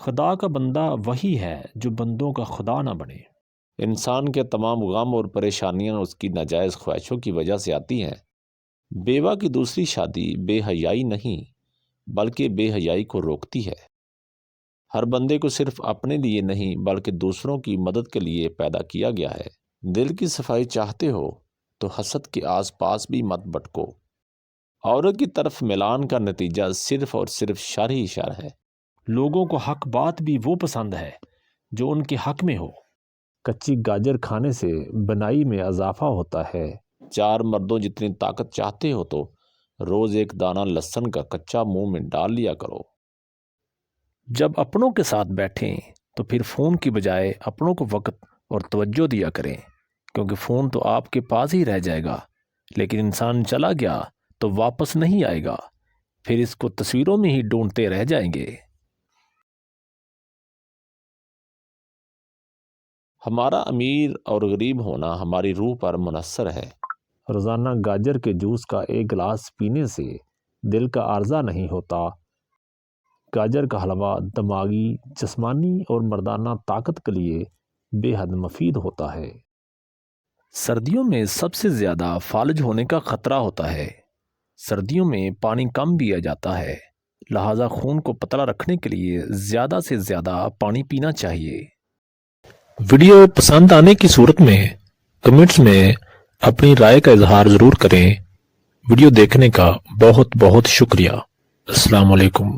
خدا کا بندہ وہی ہے جو بندوں کا خدا نہ بنے۔ انسان کے تمام غم اور پریشانیاں اس کی ناجائز خواہشوں کی وجہ سے آتی ہیں۔ بیوہ کی دوسری شادی بے حیائی نہیں بلکہ بے حیائی کو روکتی ہے۔ ہر بندے کو صرف اپنے لیے نہیں بلکہ دوسروں کی مدد کے لیے پیدا کیا گیا ہے۔ دل کی صفائی چاہتے ہو تو حسد کے آس پاس بھی مت بھٹکو۔ عورت کی طرف میلان کا نتیجہ صرف اور صرف شر ہی شر ہے۔ لوگوں کو حق بات بھی وہ پسند ہے جو ان کے حق میں ہو۔ کچی گاجر کھانے سے بنائی میں اضافہ ہوتا ہے۔ 4 مردوں جتنی طاقت چاہتے ہو تو روز ایک دانہ لہسن کا کچا منہ میں ڈال لیا کرو۔ جب اپنوں کے ساتھ بیٹھیں تو پھر فون کی بجائے اپنوں کو وقت اور توجہ دیا کریں، کیونکہ فون تو آپ کے پاس ہی رہ جائے گا، لیکن انسان چلا گیا تو واپس نہیں آئے گا، پھر اس کو تصویروں میں ہی ڈھونڈتے رہ جائیں گے۔ ہمارا امیر اور غریب ہونا ہماری روح پر منحصر ہے۔ روزانہ گاجر کے جوس کا ایک گلاس پینے سے دل کا عارضہ نہیں ہوتا۔ گاجر کا حلوہ دماغی، جسمانی اور مردانہ طاقت کے لیے بے حد مفید ہوتا ہے۔ سردیوں میں سب سے زیادہ فالج ہونے کا خطرہ ہوتا ہے۔ سردیوں میں پانی کم پیا جاتا ہے، لہذا خون کو پتلا رکھنے کے لیے زیادہ سے زیادہ پانی پینا چاہیے۔ ویڈیو پسند آنے کی صورت میں کمنٹس میں اپنی رائے کا اظہار ضرور کریں۔ ویڈیو دیکھنے کا بہت بہت شکریہ۔ السلام علیکم۔